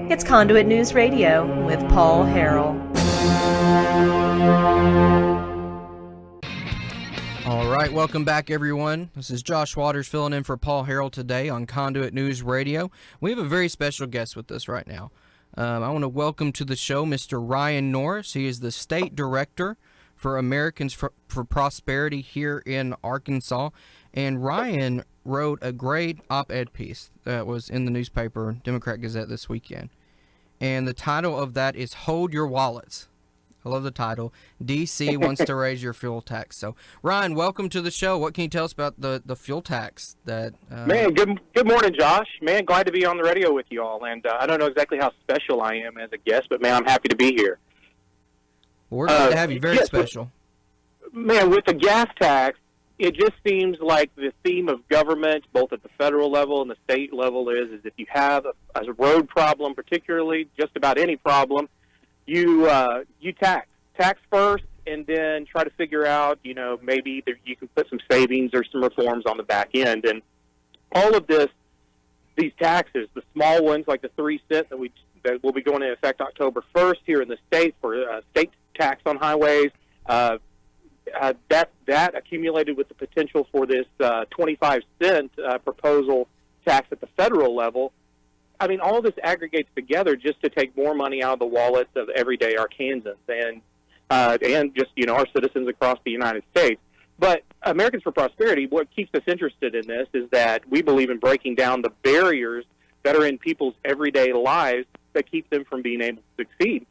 It's Conduit News Radio with Paul Harrell. All right, welcome back, everyone. This is Josh Waters filling in for Paul Harrell today on Conduit News Radio. We have a very special guest with us right now. I want to welcome to the show Mr. Ryan Norris. He is the State Director for Americans for Prosperity here in Arkansas. And Ryan wrote a great op-ed piece that was in the newspaper, Democrat Gazette, this weekend. And the title of that is Hold Your Wallets. I love the title. DC wants to raise your fuel tax. So, Ryan, welcome to the show. What can you tell us about the fuel tax? Man, good morning, Josh. Man, glad to be on the radio with you all. And I don't know exactly how special I am as a guest, but, man, I'm happy to be here. We're glad to have you. Very special. With the gas tax, it just seems like the theme of government, both at the federal level and the state level, is if you have a road problem, particularly just about any problem, you tax first, and then try to figure out, maybe you can put some savings or some reforms on the back end. And all of these taxes, the small ones like the 3 cent that will be going into effect October 1st here in the state for state tax on highways. That accumulated with the potential for this 25-cent proposal tax at the federal level. I mean, all of this aggregates together just to take more money out of the wallets of everyday Arkansans and just, our citizens across the United States. But Americans for Prosperity, what keeps us interested in this is that we believe in breaking down the barriers that are in people's everyday lives that keep them from being able to succeed.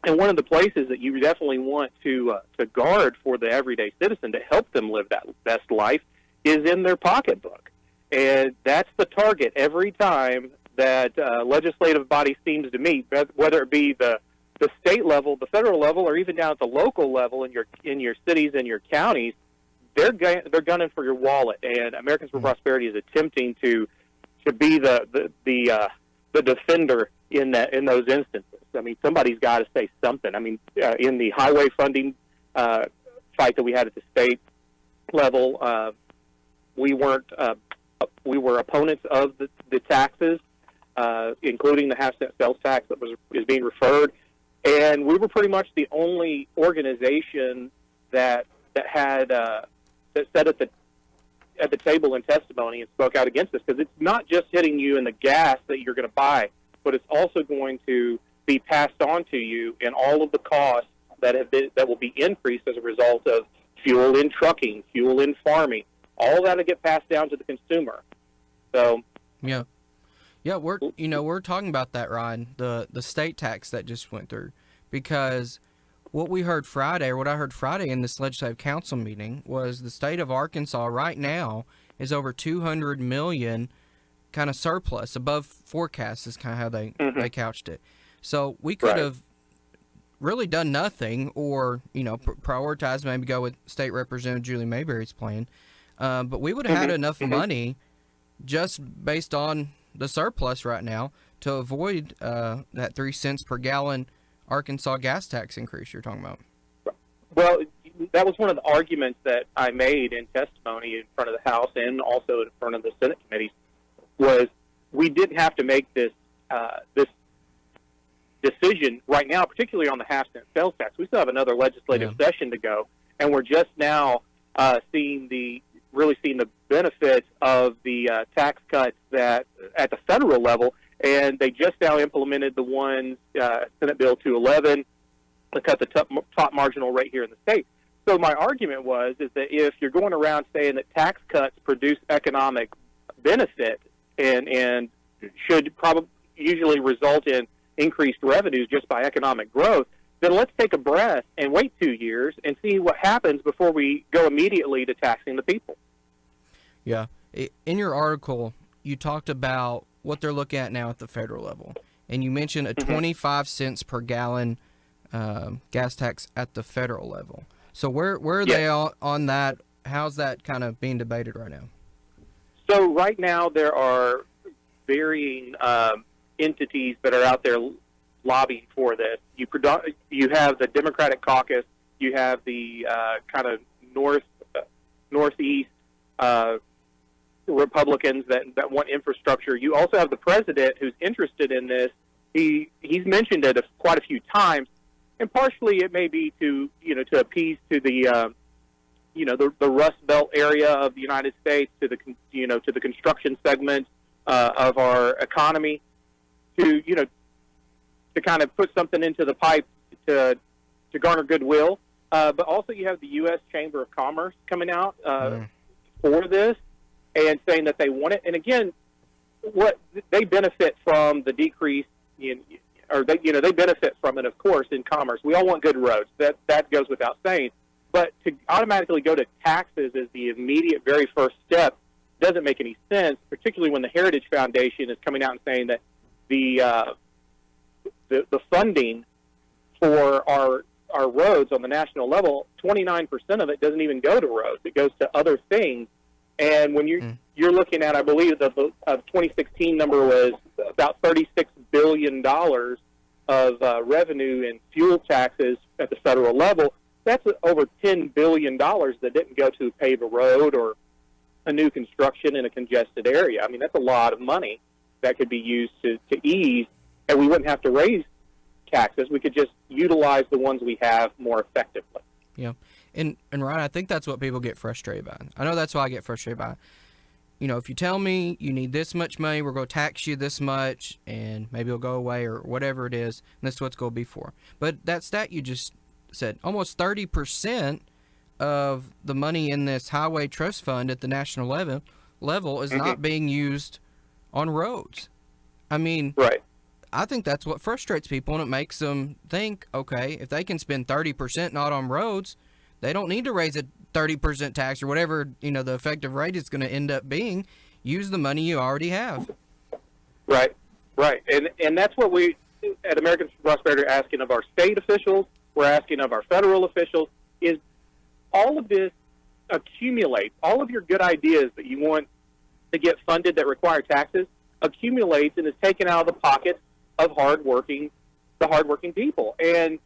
And one of the places that you definitely want to guard for the everyday citizen to help them live that best life is in their pocketbook. And that's the target every time that legislative body seems to meet, whether it be the state level, the federal level, or even down at the local level in your cities and your counties. They're gunning for your wallet. And Americans for Prosperity is attempting to be the defender in those instances. I mean, somebody's got to say something. I mean, in the highway funding fight that we had at the state level, we were opponents of the taxes, including the half-cent sales tax that is being referred, and we were pretty much the only organization that sat at the table in testimony and spoke out against this, because it's not just hitting you in the gas that you're going to buy, but it's also going to be passed on to you in all of the costs that will be increased as a result of fuel in trucking, fuel in farming. All that will get passed down to the consumer. So yeah, we're talking about that, Ryan, the state tax that just went through, because what I heard Friday in this legislative council meeting was the state of Arkansas right now is over $200 million kind of surplus above forecast is kind of how they couched it. So we could have really done nothing, or prioritize, maybe go with State Representative Julie Mayberry's plan, but we would have had enough money just based on the surplus right now to avoid that 3 cents per gallon Arkansas gas tax increase you're talking about. Well, that was one of the arguments that I made in testimony in front of the House and also in front of the Senate committees, was we didn't have to make this decision right now, particularly on the half-cent sales tax. We still have another legislative session to go, and we're just now seeing the benefits of the tax cuts that at the federal level, and they just now implemented the ones, Senate Bill 211, to cut the top marginal rate here in the state. So my argument is that if you're going around saying that tax cuts produce economic benefit and should probably usually result in increased revenues just by economic growth, then let's take a breath and wait 2 years and see what happens before we go immediately to taxing the people. Yeah. In your article, you talked about what they're looking at now at the federal level, and you mentioned a 25 cents per gallon gas tax at the federal level. So where are they on that? How's that kind of being debated right now? So right now there are varying entities that are out there lobbying for this. You have the Democratic caucus, you have the kind of northeast Republicans that want infrastructure. You also have the president who's interested in this he's mentioned it quite a few times, and partially it may be to appease to the the Rust Belt area of the United States, to the construction segment of our economy, to kind of put something into the pipe to garner goodwill. But also you have the U.S. Chamber of Commerce coming out for this and saying that they want it. And again, what they benefit from the decrease they benefit from it, of course, in commerce. We all want good roads. That goes without saying. But to automatically go to taxes as the immediate very first step doesn't make any sense, particularly when the Heritage Foundation is coming out and saying that the funding for our roads on the national level, 29% of it doesn't even go to roads. It goes to other things. And when you're looking at, I believe the 2016 number was about $36 billion of revenue in fuel taxes at the federal level. That's over $10 billion that didn't go to pave a road or a new construction in a congested area. I mean, that's a lot of money that could be used to ease, and we wouldn't have to raise taxes. We could just utilize the ones we have more effectively. Yeah. And Ryan, I think that's what people get frustrated by. I know that's why I get frustrated by. If you tell me you need this much money, we're going to tax you this much, and maybe it'll go away or whatever it is, and this is what it's going to be for. But that stat you just said, almost 30% of the money in this highway trust fund at the national level is not being used on roads. I mean, right. I think that's what frustrates people, and it makes them think, okay, if they can spend 30% not on roads, they don't need to raise a 30% tax or whatever, the effective rate is going to end up being. Use the money you already have. Right. And that's what we at American Prosperity are asking of our state officials. We're asking of our federal officials is all of this accumulates, all of your good ideas that you want to get funded that require taxes accumulates and is taken out of the pockets of the hardworking people. And,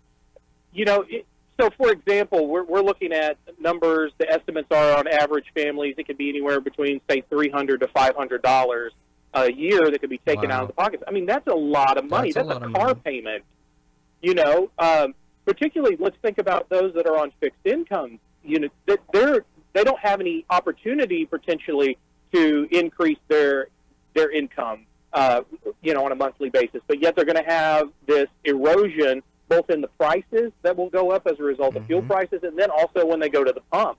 so, for example, we're looking at numbers. The estimates are on average families. It could be anywhere between, say, $300 to $500 a year that could be taken out of the pockets. I mean, that's a lot of money. That's a car payment. Particularly, let's think about those that are on fixed income. They don't have any opportunity potentially to increase their income, on a monthly basis. But yet they're going to have this erosion both in the prices that will go up as a result of fuel prices, and then also when they go to the pump.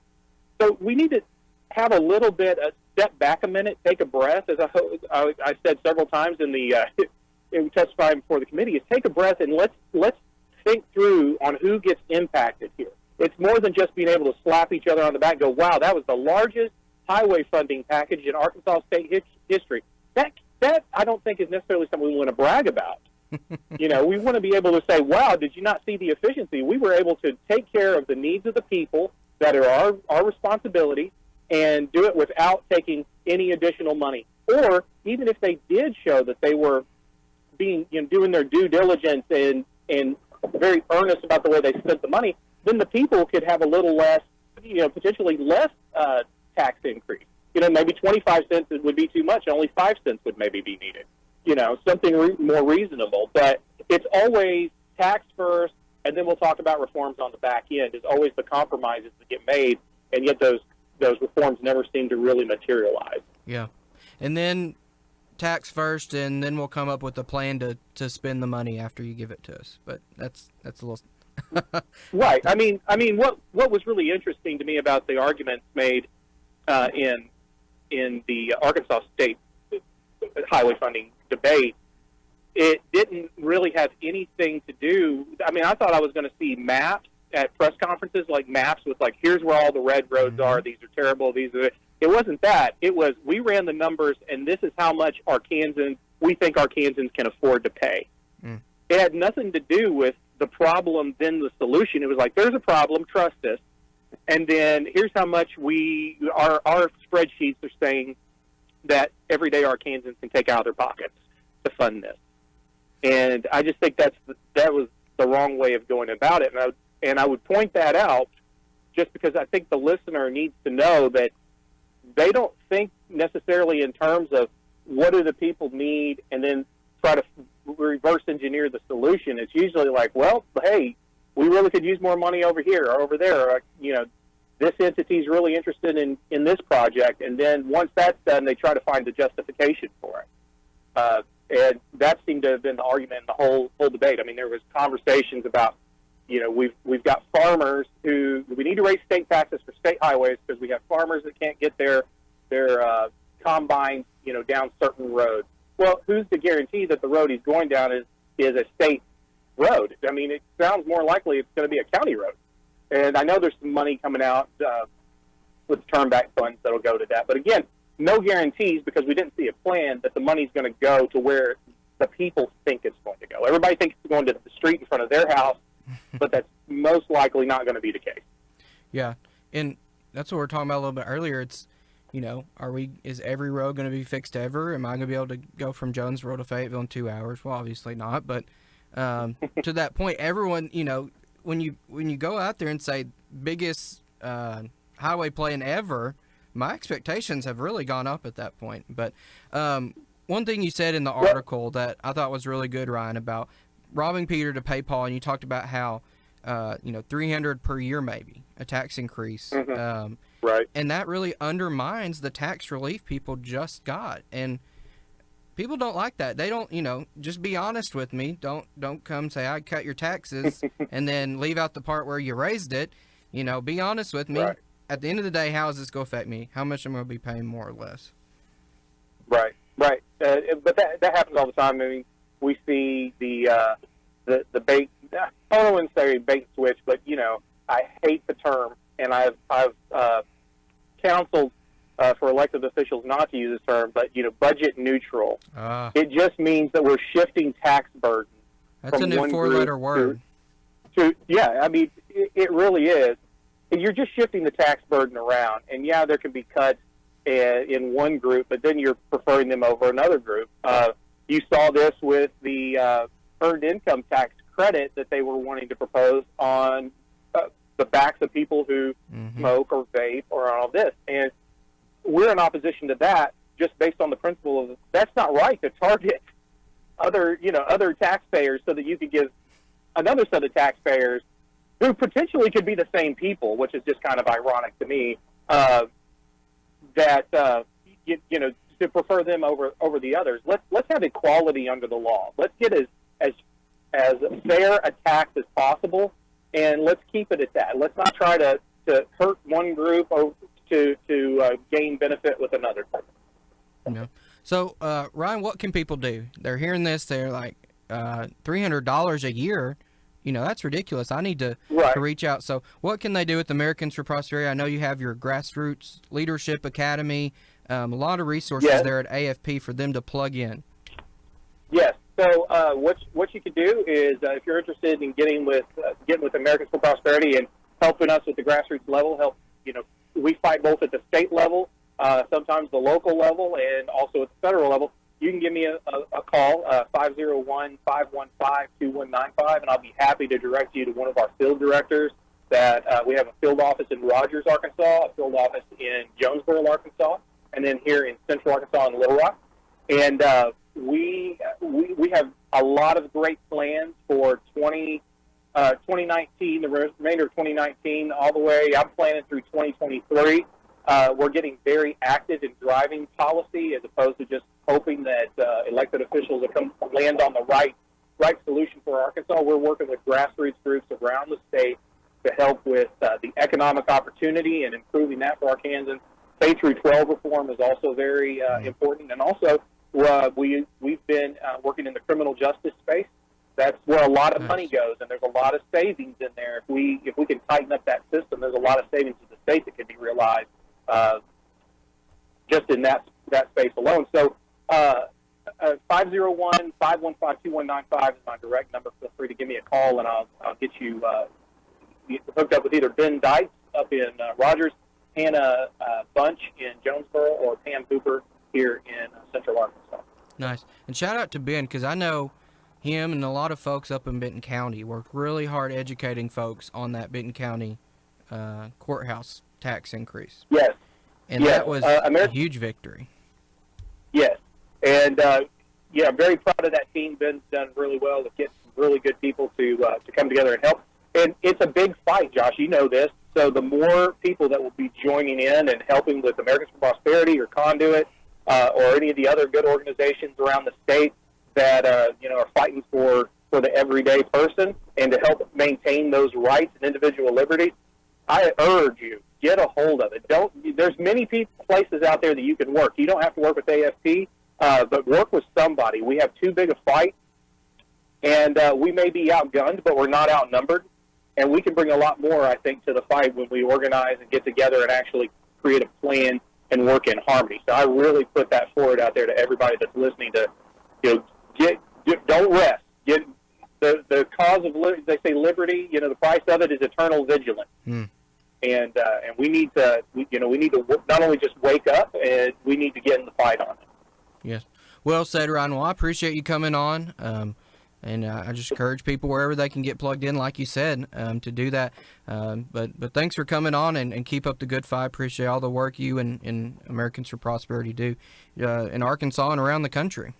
So we need to have a little bit, step back a minute, take a breath, as I said several times in testifying before the committee, is take a breath and let's think through on who gets impacted here. It's more than just being able to slap each other on the back and go, wow, that was the largest highway funding package in Arkansas state history. That I don't think is necessarily something we want to brag about. We want to be able to say, wow, did you not see the efficiency? We were able to take care of the needs of the people that are our responsibility and do it without taking any additional money. Or even if they did show that they were doing their due diligence and very earnest about the way they spent the money, then the people could have a little less, potentially less tax increase. Maybe 25 cents would be too much. Only 5 cents would maybe be needed. Something more reasonable. But it's always tax first, and then we'll talk about reforms on the back end. It's always the compromises that get made, and yet those reforms never seem to really materialize. Yeah. And then tax first, and then we'll come up with a plan to spend the money after you give it to us. But that's a little... Right. I mean, what was really interesting to me about the arguments made in the Arkansas State highway funding debate, it didn't really have anything to do. I mean, I thought I was going to see maps at press conferences, like maps with here's where all the red roads are. These are terrible. It wasn't that. It was, we ran the numbers, and this is how much we think Arkansans can afford to pay. It had nothing to do with the problem, then the solution. It was like, there's a problem, trust us. And then here's how much our spreadsheets are saying that everyday Arkansans can take out of their pockets to fund this. And I just think that was the wrong way of going about it. And I would point that out just because I think the listener needs to know that they don't think necessarily in terms of what do the people need and then try to reverse engineer the solution, it's usually like, well, hey, we really could use more money over here or over there. Or, this entity's really interested in this project. And then once that's done, they try to find the justification for it. And that seemed to have been the argument in the whole debate. I mean, there was conversations about, we've got farmers who, we need to raise state taxes for state highways because we have farmers that can't get their combines, down certain roads. Well, who's to guarantee that the road he's going down is a state road? I mean, it sounds more likely it's going to be a county road. And I know there's some money coming out with turnback funds that'll go to that. But again, no guarantees because we didn't see a plan that the money's going to go to where the people think it's going to go. Everybody thinks it's going to the street in front of their house, but that's most likely not going to be the case. Yeah, and that's what we were talking about a little bit earlier. It's, is every road going to be fixed ever? Am I going to be able to go from Jonesboro to Fayetteville in 2 hours? Well, obviously not, but to that point, everyone, when you go out there and say biggest highway plan ever, my expectations have really gone up at that point. But one thing you said in the article that I thought was really good, Ryan, about robbing Peter to pay Paul, and you talked about how $300 per year maybe a tax increase, right? And that really undermines the tax relief people just got, and people don't like that. They don't, just be honest with me. Don't come say I cut your taxes and then leave out the part where you raised it. Be honest with me. Right. At the end of the day, how is this going to affect me? How much am I going to be paying more or less? Right. But that happens all the time. I mean, we see the bait. I wouldn't say bait and switch, but I hate the term, and I've counseled for elected officials not to use this term, but budget neutral. It just means that we're shifting tax burden. That's a new 4-letter word. Yeah, I mean, it really is. You're just shifting the tax burden around, and there can be cuts in one group, but then you're preferring them over another group. You saw this with the earned income tax credit that they were wanting to propose on the backs of people who smoke or vape or all this, and we're in opposition to that just based on the principle of that's not right to target other taxpayers so that you could give another set of taxpayers who potentially could be the same people, which is just kind of ironic to me, to prefer them over the others. Let's have equality under the law. Let's get as fair a tax as possible, and let's keep it at that. Let's not try to hurt one group or to gain benefit with another group. Yeah. So, Ryan, what can people do? They're hearing this. They're like, $300 a year. That's ridiculous. I need to reach out. So what can they do with Americans for Prosperity? I know you have your Grassroots Leadership Academy, a lot of resources there at AFP for them to plug in. Yes. So what you could do is if you're interested in getting with Americans for Prosperity and helping us at the grassroots level, we fight both at the state level, sometimes the local level, and also at the federal level. You can give me a call, 501-515-2195, and I'll be happy to direct you to one of our field directors. We have a field office in Rogers, Arkansas, a field office in Jonesboro, Arkansas, and then here in Central Arkansas in Little Rock. And we have a lot of great plans for 2019, the remainder of 2019, all the way. I'm planning through 2023. We're getting very active in driving policy as opposed to just hoping that elected officials will land on the right solution for Arkansas. We're working with grassroots groups around the state to help with the economic opportunity and improving that for Arkansans. K through 12 reform is also very important, and also we've been working in the criminal justice space. That's where a lot of money goes, and there's a lot of savings in there. If we can tighten up that system, there's a lot of savings to the state that can be realized just in that space alone. So 501-515-2195 is my direct number. Feel free to give me a call, and I'll get you hooked up with either Ben Dykes up in Rogers, Hannah Bunch in Jonesboro, or Pam Cooper here in Central Arkansas. Nice. And shout out to Ben, because I know him and a lot of folks up in Benton County worked really hard educating folks on that Benton County courthouse tax increase. Yes. And that was a huge victory. Yes. And yeah, I'm very proud of that team. Ben's done really well to get some really good people to come together and help. And it's a big fight, Josh. You know this. So the more people that will be joining in and helping with Americans for Prosperity or Conduit or any of the other good organizations around the state that are fighting for the everyday person and to help maintain those rights and individual liberties, I urge you, get a hold of it. There's many places out there that you can work. You don't have to work with AFP, but work with somebody. We have too big a fight, and we may be outgunned, but we're not outnumbered. And we can bring a lot more, I think, to the fight when we organize and get together and actually create a plan and work in harmony. So I really put that forward out there to everybody that's listening to, don't rest. The cause of, they say liberty, the price of it is eternal vigilance. And we need to, not only just wake up, and we need to get in the fight on it. Yes. Well said, Ryan. Well, I appreciate you coming on. And I just encourage people wherever they can get plugged in, like you said, to do that. But thanks for coming on and keep up the good fight. Appreciate all the work you and Americans for Prosperity do in Arkansas and around the country.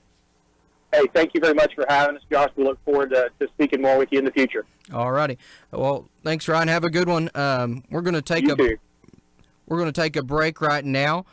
Hey, thank you very much for having us, Josh. We look forward to speaking more with you in the future. All righty. Well, thanks, Ryan. Have a good one. We're going to take a break right now.